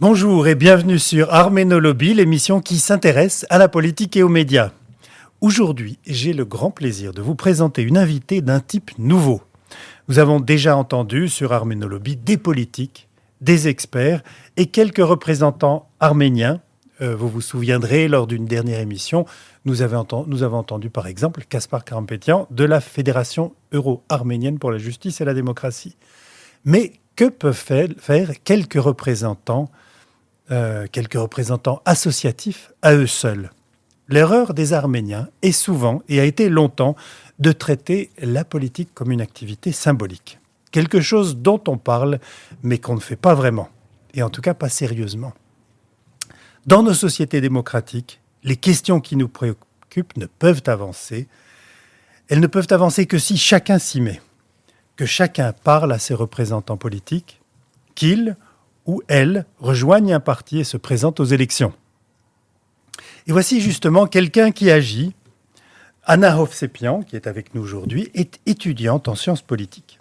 Bonjour et bienvenue sur Arménologie, l'émission qui s'intéresse à la politique et aux médias. Aujourd'hui, j'ai le grand plaisir de vous présenter une invitée d'un type nouveau. Nous avons déjà entendu sur Arménologie des politiques, des experts et quelques représentants arméniens. Vous vous souviendrez, lors d'une dernière émission, nous avons entendu par exemple Gaspar Karampetian de la Fédération euro-arménienne pour la justice et la démocratie. Mais que peuvent faire quelques représentants associatifs à eux seuls? L'erreur des Arméniens est souvent, et a été longtemps, de traiter la politique comme une activité symbolique. Quelque chose dont on parle, mais qu'on ne fait pas vraiment, et en tout cas pas sérieusement. Dans nos sociétés démocratiques, les questions qui nous préoccupent ne peuvent avancer. Elles ne peuvent avancer que si chacun s'y met, que chacun parle à ses représentants politiques, qu'ils ou elles rejoignent un parti et se présentent aux élections. Et voici justement quelqu'un qui agit. Anna Hovsepian, qui est avec nous aujourd'hui, est étudiante en sciences politiques.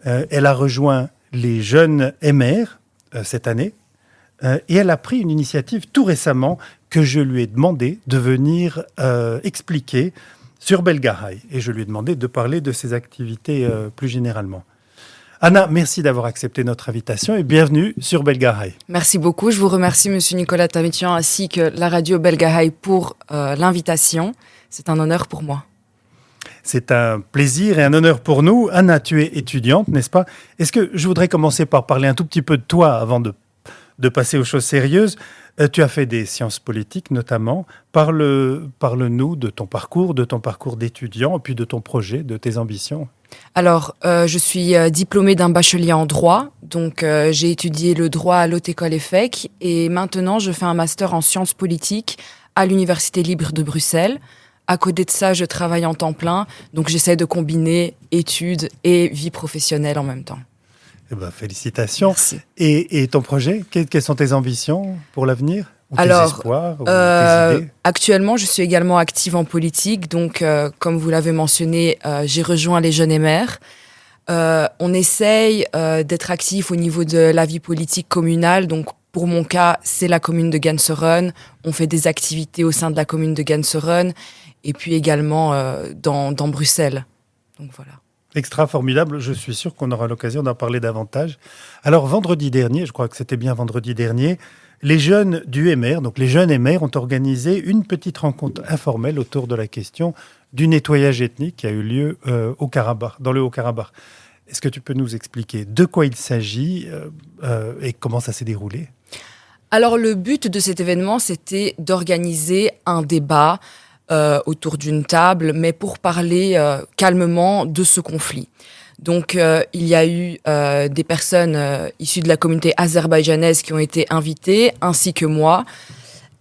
Elle a rejoint les jeunes MR cette année et elle a pris une initiative tout récemment que je lui ai demandé de venir expliquer sur Belgahai. Et je lui ai demandé de parler de ses activités plus généralement. Anna, merci d'avoir accepté notre invitation et bienvenue sur Belgahai. Merci beaucoup. Je vous remercie, Monsieur Nicolas Tamitian, ainsi que la radio Belgahai pour l'invitation. C'est un honneur pour moi. C'est un plaisir et un honneur pour nous. Anna, tu es étudiante, n'est-ce pas? Est-ce que je voudrais commencer par parler un tout petit peu de toi avant de passer aux choses sérieuses. Tu as fait des sciences politiques notamment. Parle-nous de ton parcours d'étudiant, puis de ton projet, de tes ambitions. Alors, je suis diplômée d'un bachelier en droit. Donc, j'ai étudié le droit à l'Haute École EFEC. Et maintenant, je fais un master en sciences politiques à l'Université libre de Bruxelles. À côté de ça, je travaille en temps plein. Donc, j'essaie de combiner études et vie professionnelle en même temps. Eh ben, félicitations. Merci. Et ton projet, quelles sont tes ambitions pour l'avenir? Ou tes espoirs, ou tes idées? Actuellement, je suis également active en politique. Donc, comme vous l'avez mentionné, j'ai rejoint les Jeunes MR. On essaye d'être actif au niveau de la vie politique communale. Donc, pour mon cas, c'est la commune de Ganseren. On fait des activités au sein de la commune de Ganseren et puis également dans Bruxelles. Donc, voilà. Extra formidable, je suis sûr qu'on aura l'occasion d'en parler davantage. Alors vendredi dernier, je crois que c'était bien vendredi dernier, les jeunes du MR, donc les jeunes MR ont organisé une petite rencontre informelle autour de la question du nettoyage ethnique qui a eu lieu au Karabakh, dans le Haut-Karabakh. Est-ce que tu peux nous expliquer de quoi il s'agit et comment ça s'est déroulé? Alors le but de cet événement, c'était d'organiser un débat autour d'une table, mais pour parler calmement de ce conflit. Donc, il y a eu des personnes issues de la communauté azerbaïdjanaise qui ont été invitées, ainsi que moi.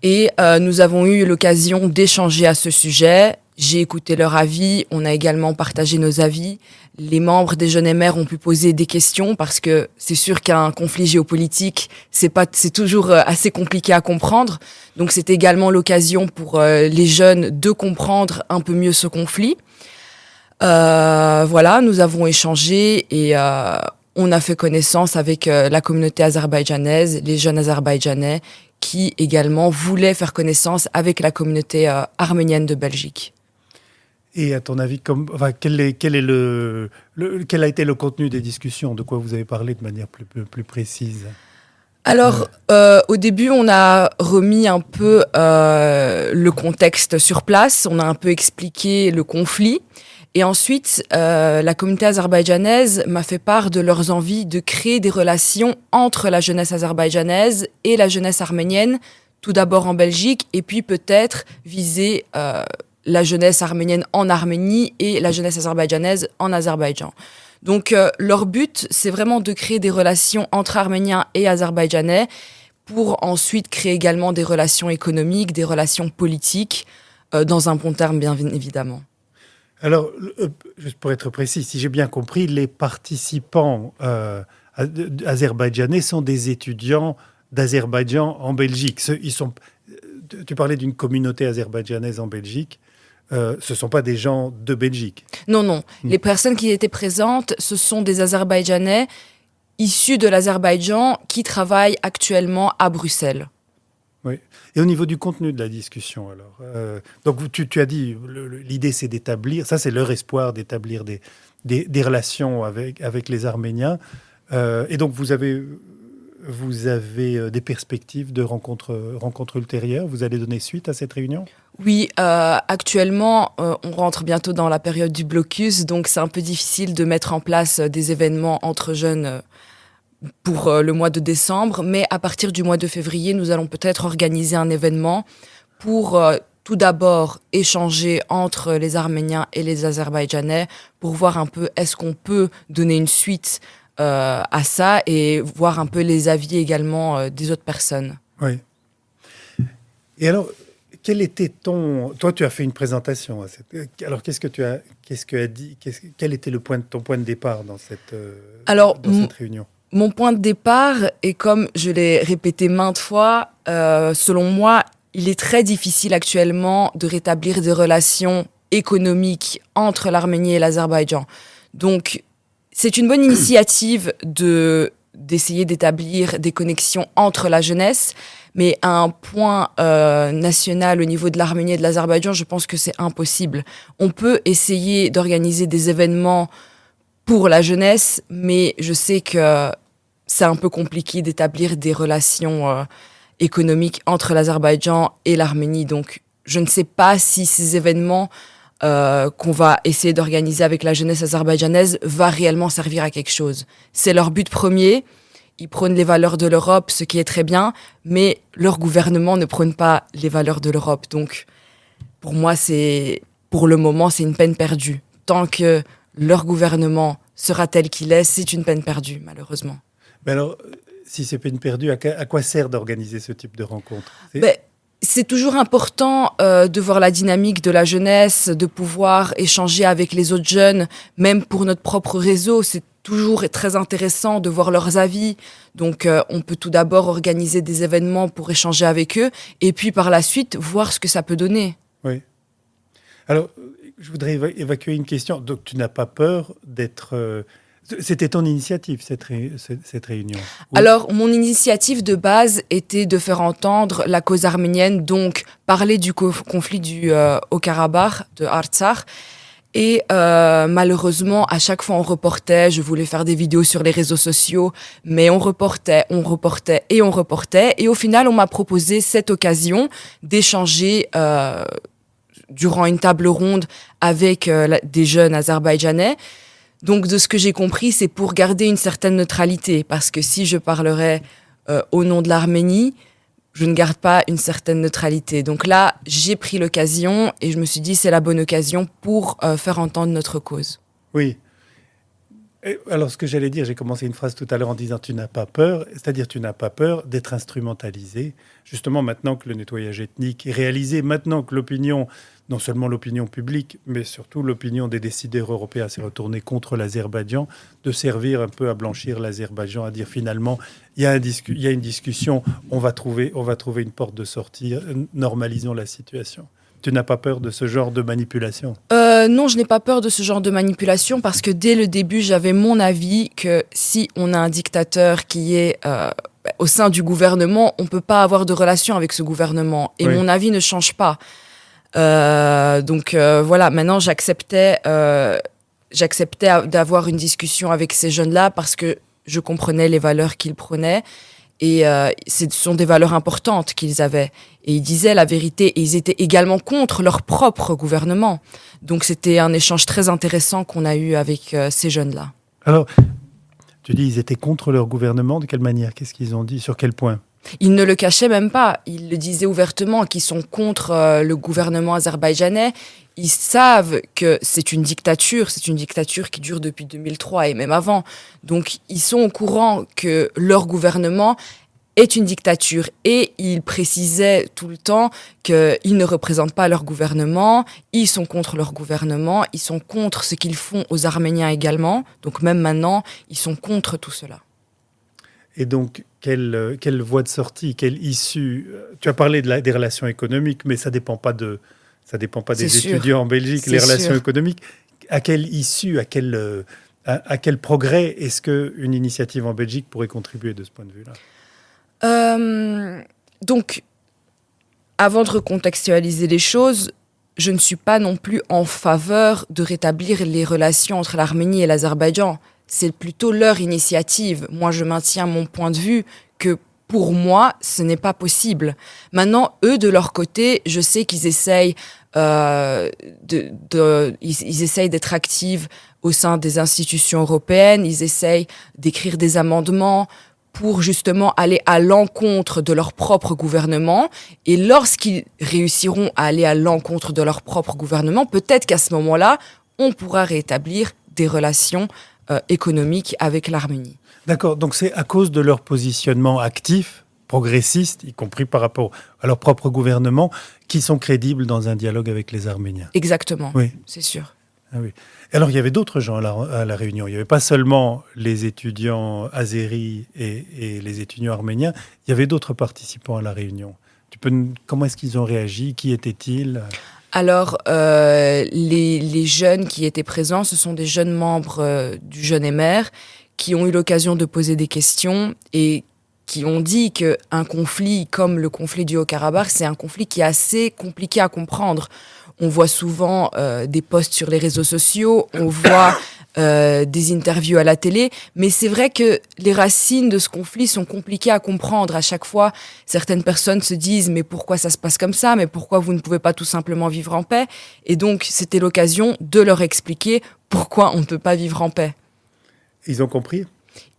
Et nous avons eu l'occasion d'échanger à ce sujet. J'ai écouté leur avis, on a également partagé nos avis. Les membres des Jeunes MR ont pu poser des questions parce que c'est sûr qu'un conflit géopolitique, c'est toujours assez compliqué à comprendre. Donc c'est également l'occasion pour les jeunes de comprendre un peu mieux ce conflit. Voilà, nous avons échangé et on a fait connaissance avec la communauté azerbaïdjanaise, les jeunes azerbaïdjanais qui également voulaient faire connaissance avec la communauté arménienne de Belgique. Et à ton avis, quel a été le contenu des discussions? De quoi vous avez parlé de manière plus précise? Alors, au début, on a remis un peu le contexte sur place. On a un peu expliqué le conflit. Et ensuite, la communauté azerbaïdjanaise m'a fait part de leurs envies de créer des relations entre la jeunesse azerbaïdjanaise et la jeunesse arménienne, tout d'abord en Belgique, et puis peut-être viser la jeunesse arménienne en Arménie et la jeunesse azerbaïdjanaise en Azerbaïdjan. Donc leur but, c'est vraiment de créer des relations entre Arméniens et Azerbaïdjanais pour ensuite créer également des relations économiques, des relations politiques, dans un bon terme bien évidemment. Alors, juste pour être précis, si j'ai bien compris, les participants azerbaïdjanais sont des étudiants d'Azerbaïdjan en Belgique. Tu parlais d'une communauté azerbaïdjanaise en Belgique. Ce ne sont pas des gens de Belgique. Non. Les personnes qui étaient présentes, ce sont des Azerbaïdjanais issus de l'Azerbaïdjan qui travaillent actuellement à Bruxelles. Oui. Et au niveau du contenu de la discussion, alors, donc tu as dit, l'idée c'est d'établir, ça c'est leur espoir d'établir des relations avec les Arméniens. Et donc vous avez des perspectives de rencontres ultérieures. Vous allez donner suite à cette réunion? Oui, actuellement, on rentre bientôt dans la période du blocus, donc c'est un peu difficile de mettre en place des événements entre jeunes pour le mois de décembre, mais à partir du mois de février, nous allons peut-être organiser un événement pour tout d'abord échanger entre les Arméniens et les Azerbaïdjanais pour voir un peu est-ce qu'on peut donner une suite à ça et voir un peu les avis également des autres personnes. Oui. Et alors, quel était toi, tu as fait une présentation. Alors, qu'est-ce que a dit, quel était ton point de départ dans cette réunion? Mon point de départ, et comme je l'ai répété maintes fois, selon moi, il est très difficile actuellement de rétablir des relations économiques entre l'Arménie et l'Azerbaïdjan. Donc, c'est une bonne initiative d'essayer d'établir des connexions entre la jeunesse, mais à un point national au niveau de l'Arménie et de l'Azerbaïdjan, je pense que c'est impossible. On peut essayer d'organiser des événements pour la jeunesse, mais je sais que c'est un peu compliqué d'établir des relations économiques entre l'Azerbaïdjan et l'Arménie. Donc, je ne sais pas si ces événements qu'on va essayer d'organiser avec la jeunesse azerbaïdjanaise va réellement servir à quelque chose. C'est leur but premier. Ils prônent les valeurs de l'Europe, ce qui est très bien, mais leur gouvernement ne prône pas les valeurs de l'Europe. Donc, pour moi, pour le moment, c'est une peine perdue. Tant que leur gouvernement sera tel qu'il est, c'est une peine perdue, malheureusement. Mais alors, si c'est peine perdue, à quoi sert d'organiser ce type de rencontre? C'est toujours important de voir la dynamique de la jeunesse, de pouvoir échanger avec les autres jeunes, même pour notre propre réseau. C'est toujours très intéressant de voir leurs avis. Donc, on peut tout d'abord organiser des événements pour échanger avec eux, et puis par la suite, voir ce que ça peut donner. Oui. Alors, je voudrais évacuer une question. Donc, tu n'as pas peur d'être... C'était ton initiative, cette réunion? Oui. Alors, mon initiative de base était de faire entendre la cause arménienne, donc parler du conflit du Haut-Karabakh, de Artsakh. Et malheureusement, à chaque fois, on reportait. Je voulais faire des vidéos sur les réseaux sociaux, mais on reportait. Et au final, on m'a proposé cette occasion d'échanger durant une table ronde avec des jeunes azerbaïdjanais. Donc, de ce que j'ai compris, c'est pour garder une certaine neutralité. Parce que si je parlerais au nom de l'Arménie, je ne garde pas une certaine neutralité. Donc là, j'ai pris l'occasion et je me suis dit, c'est la bonne occasion pour faire entendre notre cause. Oui. Et alors, ce que j'allais dire, j'ai commencé une phrase tout à l'heure en disant « tu n'as pas peur », c'est-à-dire tu n'as pas peur d'être instrumentalisé. Justement, maintenant que le nettoyage ethnique est réalisé, maintenant que l'opinion, non seulement l'opinion publique, mais surtout l'opinion des décideurs européens s'est retournée contre l'Azerbaïdjan, de servir un peu à blanchir l'Azerbaïdjan, à dire finalement, il y a une discussion, on va trouver une porte de sortie, normalisons la situation. Tu n'as pas peur de ce genre de manipulation? Non, je n'ai pas peur de ce genre de manipulation parce que dès le début, j'avais mon avis que si on a un dictateur qui est au sein du gouvernement, on ne peut pas avoir de relation avec ce gouvernement. Et oui. Mon avis ne change pas. Donc voilà, maintenant j'acceptais d'avoir une discussion avec ces jeunes-là parce que je comprenais les valeurs qu'ils prenaient. Et ce sont des valeurs importantes qu'ils avaient. Et ils disaient la vérité. Et ils étaient également contre leur propre gouvernement. Donc c'était un échange très intéressant qu'on a eu avec ces jeunes-là. Alors, tu dis ils étaient contre leur gouvernement. De quelle manière? Qu'est-ce qu'ils ont dit? Sur quel point? Ils ne le cachaient même pas. Ils le disaient ouvertement qu'ils sont contre le gouvernement azerbaïdjanais. Ils savent que c'est une dictature qui dure depuis 2003 et même avant. Donc, ils sont au courant que leur gouvernement est une dictature. Et ils précisaient tout le temps qu'ils ne représentent pas leur gouvernement, ils sont contre leur gouvernement, ils sont contre ce qu'ils font aux Arméniens également. Donc, même maintenant, ils sont contre tout cela. Et donc, quelle voie de sortie, quelle issue? Tu as parlé des relations économiques, mais ça dépend pas des étudiants en Belgique, les relations économiques. À quelle issue, À quel progrès est-ce qu'une initiative en Belgique pourrait contribuer de ce point de vue-là? Donc, avant de recontextualiser les choses, je ne suis pas non plus en faveur de rétablir les relations entre l'Arménie et l'Azerbaïdjan. C'est plutôt leur initiative. Moi, je maintiens mon point de vue que pour moi, ce n'est pas possible. Maintenant, eux, de leur côté, je sais qu'ils essayent, ils essayent d'être actifs au sein des institutions européennes. Ils essayent d'écrire des amendements pour justement aller à l'encontre de leur propre gouvernement. Et lorsqu'ils réussiront à aller à l'encontre de leur propre gouvernement, peut-être qu'à ce moment-là, on pourra rétablir des relations économiques avec l'Arménie. D'accord, donc c'est à cause de leur positionnement actif, progressiste, y compris par rapport à leur propre gouvernement, qu'ils sont crédibles dans un dialogue avec les Arméniens. Exactement, Oui. c'est sûr. Ah oui. Alors, il y avait d'autres gens à la Réunion. Il n'y avait pas seulement les étudiants azéris et les étudiants arméniens. Il y avait d'autres participants à la Réunion. Comment est-ce qu'ils ont réagi? Qui étaient-ils? Alors, les jeunes qui étaient présents, ce sont des jeunes membres du Jeune Émer qui ont eu l'occasion de poser des questions et qui ont dit qu'un conflit comme le conflit du Haut-Karabakh, c'est un conflit qui est assez compliqué à comprendre. On voit souvent des posts sur les réseaux sociaux, on voit des interviews à la télé, mais c'est vrai que les racines de ce conflit sont compliquées à comprendre. À chaque fois, certaines personnes se disent « mais pourquoi ça se passe comme ça? Mais pourquoi vous ne pouvez pas tout simplement vivre en paix ?» Et donc, c'était l'occasion de leur expliquer pourquoi on ne peut pas vivre en paix. Ils ont compris?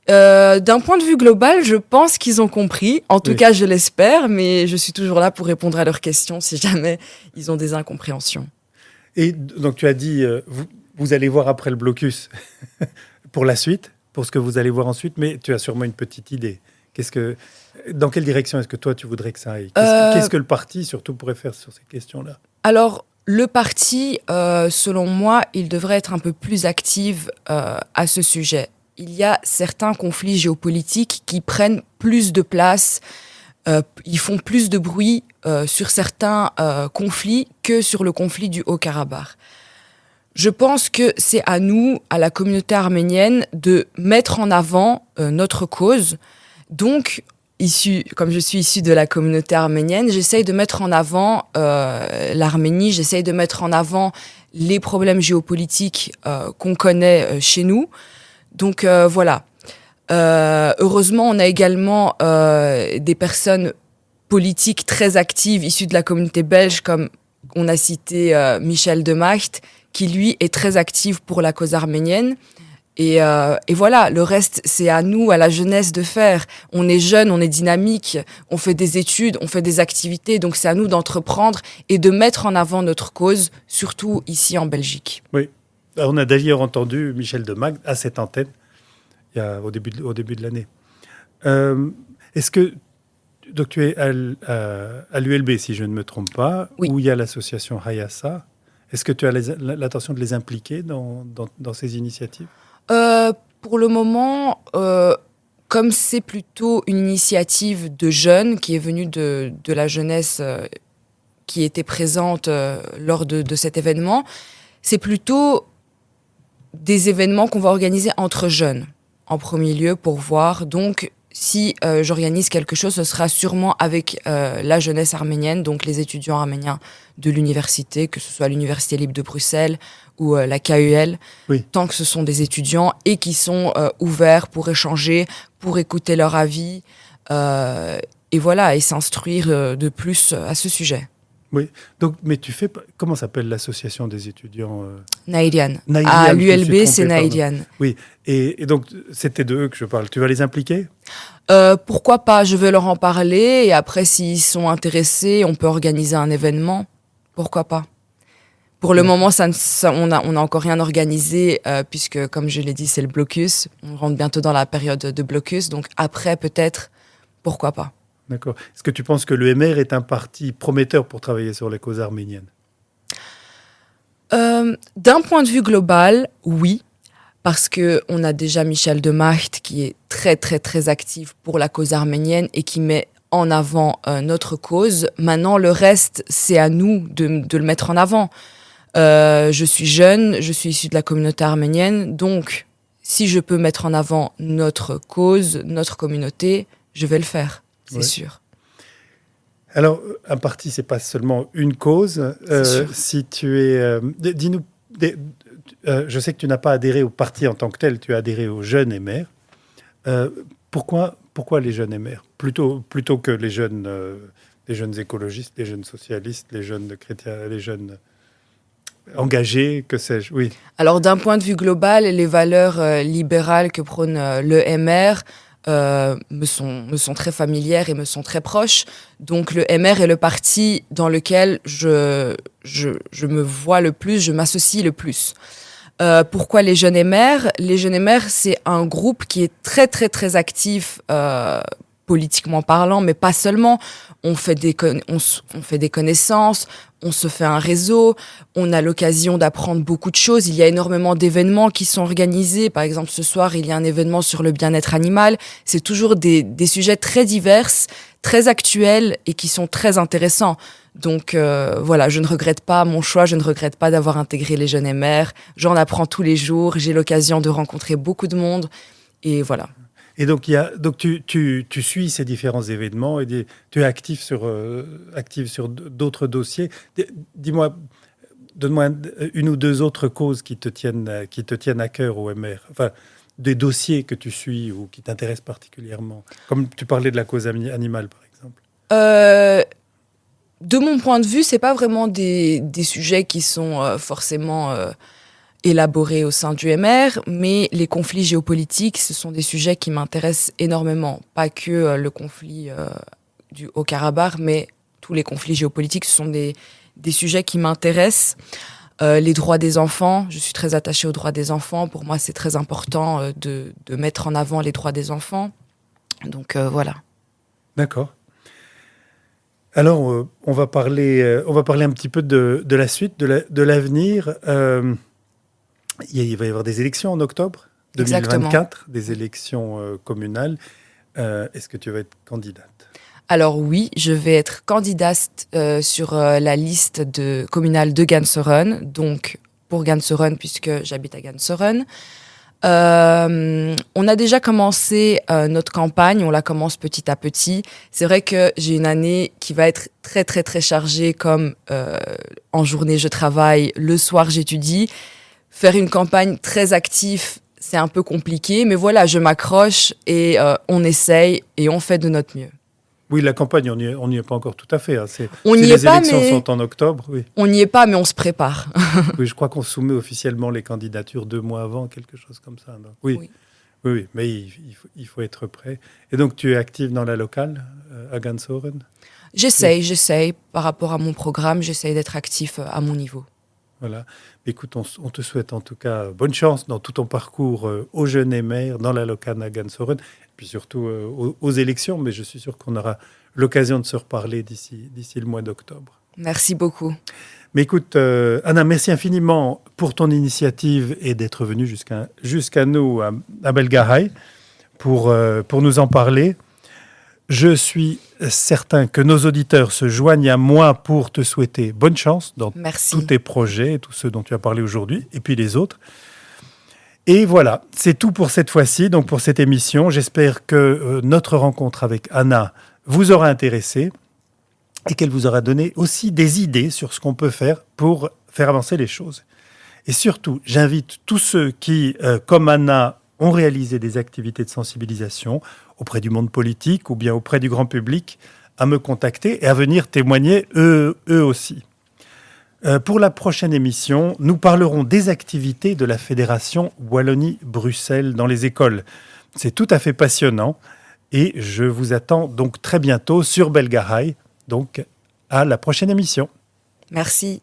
D'un point de vue global, je pense qu'ils ont compris. En tout cas, je l'espère, mais je suis toujours là pour répondre à leurs questions si jamais ils ont des incompréhensions. Et donc, tu as dit, vous allez voir après le blocus pour la suite, pour ce que vous allez voir ensuite, mais tu as sûrement une petite idée. Dans quelle direction est-ce que toi, tu voudrais que ça aille? Qu'est-ce que le parti, surtout, pourrait faire sur ces questions-là? Alors, le parti, selon moi, il devrait être un peu plus actif à ce sujet. Il y a certains conflits géopolitiques qui prennent plus de place, ils font plus de bruit sur certains conflits que sur le conflit du Haut-Karabakh. Je pense que c'est à nous, à la communauté arménienne, de mettre en avant notre cause. Donc, comme je suis issue de la communauté arménienne, j'essaye de mettre en avant l'Arménie, j'essaye de mettre en avant les problèmes géopolitiques qu'on connaît chez nous. Donc voilà. Heureusement, on a également des personnes politiques très actives issues de la communauté belge, comme on a cité Michel de Macht, qui lui est très actif pour la cause arménienne. Et voilà, le reste, c'est à nous, à la jeunesse, de faire. On est jeunes, on est dynamique, on fait des études, on fait des activités, donc c'est à nous d'entreprendre et de mettre en avant notre cause, surtout ici en Belgique. Oui. On a d'ailleurs entendu Michel de Macht à cette antenne au début de l'année. Est-ce que donc tu es à l'ULB, si je ne me trompe pas, oui, où il y a l'association Hayassa? Est-ce que tu as l'intention de les impliquer dans ces initiatives? Pour le moment, comme c'est plutôt une initiative de jeunes qui est venue de la jeunesse qui était présente lors de cet événement, c'est plutôt des événements qu'on va organiser entre jeunes, en premier lieu, pour voir. Donc, si j'organise quelque chose, ce sera sûrement avec la jeunesse arménienne, donc les étudiants arméniens de l'université, que ce soit l'Université libre de Bruxelles ou la KUL, oui, tant que ce sont des étudiants et qui sont ouverts pour échanger, pour écouter leur avis, et voilà, et s'instruire de plus à ce sujet. Oui, donc, mais tu fais... Comment s'appelle l'association des étudiants Naïdian. À l'ULB, c'est Naïdian. Oui, et donc, c'était de eux que je parle. Tu vas les impliquer? Pourquoi pas? Je vais leur en parler, et après, s'ils sont intéressés, on peut organiser un événement. Pourquoi pas? Pour le moment, on a encore rien organisé, puisque, comme je l'ai dit, c'est le blocus. On rentre bientôt dans la période de blocus, donc après, peut-être, pourquoi pas? D'accord. Est-ce que tu penses que l'UMR est un parti prometteur pour travailler sur les causes arméniennes? D'un point de vue global, oui, parce qu'on a déjà Michel de Macht qui est très, très, très actif pour la cause arménienne et qui met en avant notre cause. Maintenant, le reste, c'est à nous de le mettre en avant. Je suis jeune, je suis issue de la communauté arménienne, donc si je peux mettre en avant notre cause, notre communauté, je vais le faire, c'est sûr. Alors, un parti, c'est pas seulement une cause. Si tu es, dis-nous, je sais que tu n'as pas adhéré au parti en tant que tel, tu as adhéré aux Jeunes Émers. Pourquoi les Jeunes Émers plutôt que les jeunes écologistes, les jeunes socialistes, les jeunes chrétiens, les jeunes engagés, que sais-je. Oui. Alors, d'un point de vue global, les valeurs libérales que prône le MR me sont très familières et me sont très proches. Donc, le MR est le parti dans lequel je me vois le plus, je m'associe le plus. Pourquoi les Jeunes MR? Les Jeunes MR, c'est un groupe qui est très, très, très actif politiquement parlant, mais pas seulement. On fait des connaissances, on se fait un réseau, on a l'occasion d'apprendre beaucoup de choses. Il y a énormément d'événements qui sont organisés. Par exemple, ce soir, il y a un événement sur le bien-être animal. C'est toujours des sujets très divers, très actuels et qui sont très intéressants. Donc voilà, je ne regrette pas mon choix, je ne regrette pas d'avoir intégré les Jeunes MR. J'en apprends tous les jours, j'ai l'occasion de rencontrer beaucoup de monde et voilà. Et donc, tu suis ces différents événements et tu es actif sur d'autres dossiers. Dis-moi, donne-moi une ou deux autres causes qui te tiennent à cœur au MR. Enfin, des dossiers que tu suis ou qui t'intéressent particulièrement. Comme tu parlais de la cause animale, par exemple. De mon point de vue, c'est pas vraiment des sujets qui sont forcément élaborés au sein du MR, mais les conflits géopolitiques, ce sont des sujets qui m'intéressent énormément. Pas que le conflit du Haut-Karabakh, mais tous les conflits géopolitiques, ce sont des sujets qui m'intéressent. Les droits des enfants, je suis très attachée aux droits des enfants. Pour moi, c'est très important de mettre en avant les droits des enfants. Donc voilà. D'accord. Alors, on va parler un petit peu de la suite, de l'avenir. Il va y avoir des élections en octobre 2024, exactement. Des élections communales. Est-ce que tu vas être candidate? Alors oui, je vais être candidate sur la liste communale de Ganseren, donc pour Ganseren puisque j'habite à Ganseren. On a déjà commencé notre campagne, on la commence petit à petit. C'est vrai que j'ai une année qui va être très très très chargée, comme en journée je travaille, le soir j'étudie. Faire une campagne très active, c'est un peu compliqué, mais voilà, je m'accroche et on essaye et on fait de notre mieux. Oui, la campagne, on n'y est pas encore tout à fait. Hein. Les élections sont en octobre. Oui. On n'y est pas, mais on se prépare. Oui, je crois qu'on soumet officiellement les candidatures 2 mois avant, quelque chose comme ça. Donc, oui, mais il faut être prêt. Et donc, tu es active dans la locale à Ganseren? J'essaye. Par rapport à mon programme, j'essaye d'être actif à mon niveau. Voilà. Écoute, on te souhaite en tout cas bonne chance dans tout ton parcours aux Jeunes Émers, dans la locale à Ganseren, et puis surtout aux élections, mais je suis sûr qu'on aura l'occasion de se reparler d'ici le mois d'octobre. Merci beaucoup. Mais écoute, Anna, merci infiniment pour ton initiative et d'être venue jusqu'à nous à Belgaraï pour nous en parler. Je suis certain que nos auditeurs se joignent à moi pour te souhaiter bonne chance dans tous tes projets, tous ceux dont tu as parlé aujourd'hui, et puis les autres. Et voilà, c'est tout pour cette fois-ci, donc pour cette émission. J'espère que notre rencontre avec Anna vous aura intéressé et qu'elle vous aura donné aussi des idées sur ce qu'on peut faire pour faire avancer les choses. Et surtout, j'invite tous ceux qui, comme Anna, ont réalisé des activités de sensibilisation auprès du monde politique ou bien auprès du grand public à me contacter et à venir témoigner eux aussi. Pour la prochaine émission, nous parlerons des activités de la Fédération Wallonie-Bruxelles dans les écoles. C'est tout à fait passionnant et je vous attends donc très bientôt sur Belgaraï. Donc à la prochaine émission. Merci.